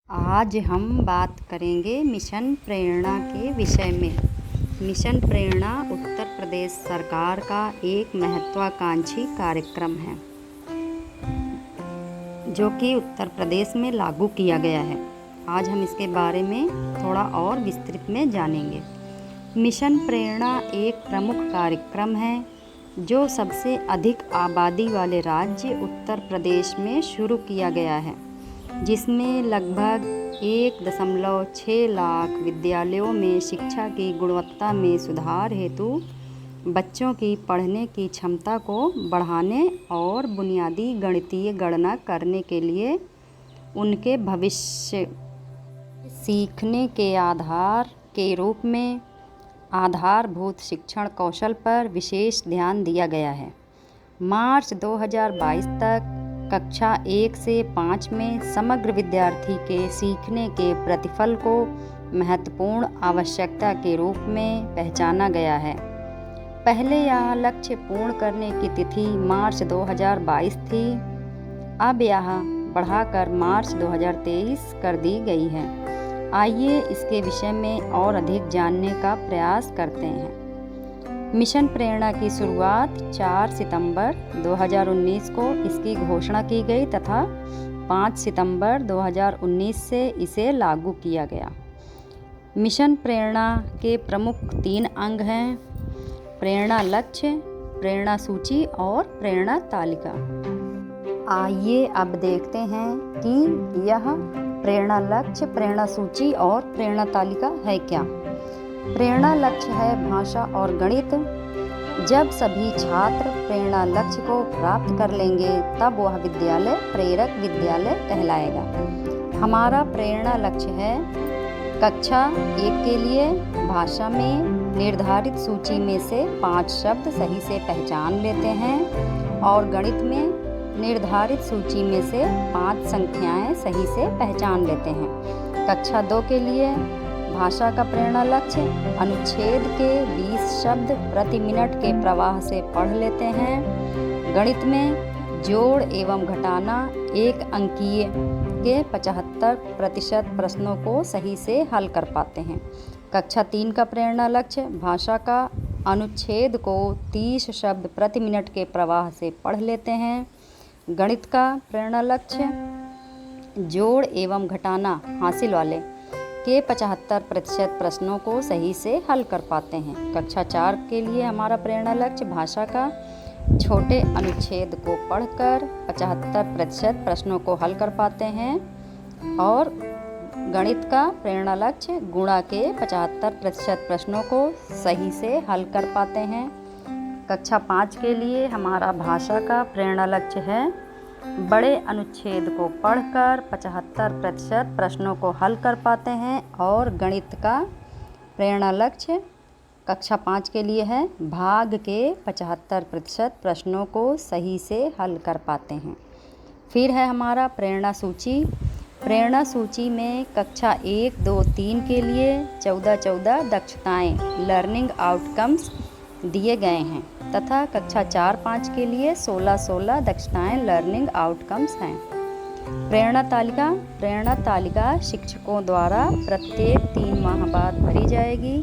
आज हम बात करेंगे मिशन प्रेरणा के विषय में। मिशन प्रेरणा उत्तर प्रदेश सरकार का एक महत्वाकांक्षी कार्यक्रम है जो कि उत्तर प्रदेश में लागू किया गया है। आज हम इसके बारे में थोड़ा और विस्तृत में जानेंगे। मिशन प्रेरणा एक प्रमुख कार्यक्रम है जो सबसे अधिक आबादी वाले राज्य उत्तर प्रदेश में शुरू किया गया है, जिसमें लगभग 1.6 लाख विद्यालयों में शिक्षा की गुणवत्ता में सुधार हेतु बच्चों की पढ़ने की क्षमता को बढ़ाने और बुनियादी गणितीय गणना करने के लिए उनके भविष्य सीखने के आधार के रूप में आधारभूत शिक्षण कौशल पर विशेष ध्यान दिया गया है। मार्च 2022 तक कक्षा 1 से 5 में समग्र विद्यार्थी के सीखने के प्रतिफल को महत्वपूर्ण आवश्यकता के रूप में पहचाना गया है। पहले यह लक्ष्य पूर्ण करने की तिथि मार्च 2022 थी, अब यह बढ़ाकर मार्च 2023 कर दी गई है। आइए इसके विषय में और अधिक जानने का प्रयास करते हैं। मिशन प्रेरणा की शुरुआत 4 सितंबर 2019 को इसकी घोषणा की गई तथा 5 सितंबर 2019 से इसे लागू किया गया। मिशन प्रेरणा के प्रमुख 3 अंग हैं: प्रेरणा लक्ष्य, प्रेरणा सूची और प्रेरणा तालिका। आइए अब देखते हैं कि यह प्रेरणा लक्ष्य, प्रेरणा सूची और प्रेरणा तालिका है क्या। प्रेरणा लक्ष्य है भाषा और गणित। जब सभी छात्र प्रेरणा लक्ष्य को प्राप्त कर लेंगे तब वह विद्यालय प्रेरक विद्यालय कहलाएगा। हमारा प्रेरणा लक्ष्य है कक्षा 1 के लिए भाषा में निर्धारित सूची में से 5 शब्द सही से पहचान लेते हैं और गणित में निर्धारित सूची में से 5 संख्याएं सही से पहचान लेते हैं। कक्षा 2 के लिए भाषा का प्रेरणा लक्ष्य अनुच्छेद के 20 शब्द प्रति मिनट के प्रवाह से पढ़ लेते हैं। गणित में जोड़ एवं घटाना 1 अंकीय के 75% प्रश्नों को सही से हल कर पाते हैं। कक्षा 3 का प्रेरणा लक्ष्य भाषा का अनुच्छेद को 30 शब्द प्रति मिनट के प्रवाह से पढ़ लेते हैं। गणित का प्रेरणा लक्ष्य जोड़ एवं घटाना हासिल वाले के 75% प्रश्नों को सही से हल कर पाते हैं। कक्षा 4 के लिए हमारा प्रेरणा लक्ष्य भाषा का छोटे अनुच्छेद को पढ़कर 75% प्रश्नों को हल कर पाते हैं और गणित का प्रेरणा लक्ष्य गुणा के 75% प्रश्नों को सही से हल कर पाते हैं। कक्षा 5 के लिए हमारा भाषा का प्रेरणा लक्ष्य है बड़े अनुच्छेद को पढ़कर 75% प्रश्नों को हल कर पाते हैं और गणित का प्रेरणा लक्ष्य कक्षा 5 के लिए है भाग के 75% प्रश्नों को सही से हल कर पाते हैं। फिर है हमारा प्रेरणा सूची। प्रेरणा सूची में कक्षा 1, 2, 3 के लिए 14 दक्षताएं लर्निंग आउटकम्स दिए गए हैं तथा कक्षा 4, 5 के लिए 16 दक्षताएं लर्निंग आउटकम्स हैं। प्रेरणा तालिका शिक्षकों द्वारा प्रत्येक 3 माह बाद भरी जाएगी।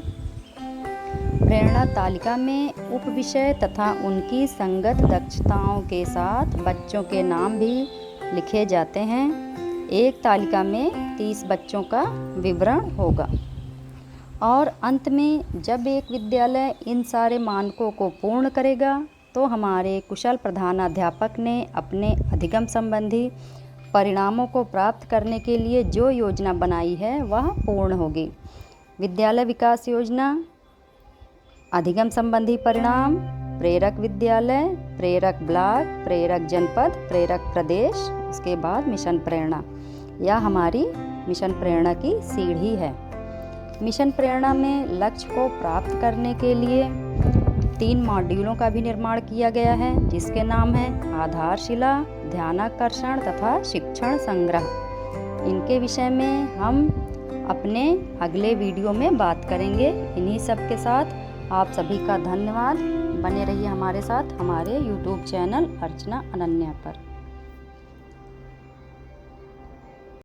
प्रेरणा तालिका में उप विषय तथा उनकी संगत दक्षताओं के साथ बच्चों के नाम भी लिखे जाते हैं। एक तालिका में 30 बच्चों का विवरण होगा और अंत में जब एक विद्यालय इन सारे मानकों को पूर्ण करेगा तो हमारे कुशल प्रधानाध्यापक ने अपने अधिगम संबंधी परिणामों को प्राप्त करने के लिए जो योजना बनाई है वह पूर्ण होगी। विद्यालय विकास योजना, अधिगम संबंधी परिणाम, प्रेरक विद्यालय, प्रेरक ब्लॉक, प्रेरक जनपद, प्रेरक प्रदेश, उसके बाद मिशन प्रेरणा। यह हमारी मिशन प्रेरणा की सीढ़ी है। मिशन प्रेरणा में लक्ष्य को प्राप्त करने के लिए 3 मॉड्यूलों का भी निर्माण किया गया है, जिसके नाम हैं आधारशिला, ध्यानाकर्षण तथा शिक्षण संग्रह। इनके विषय में हम अपने अगले वीडियो में बात करेंगे। इन्हीं सब के साथ आप सभी का धन्यवाद। बने रहिए हमारे साथ हमारे YouTube चैनल अर्चना अनन्या पर।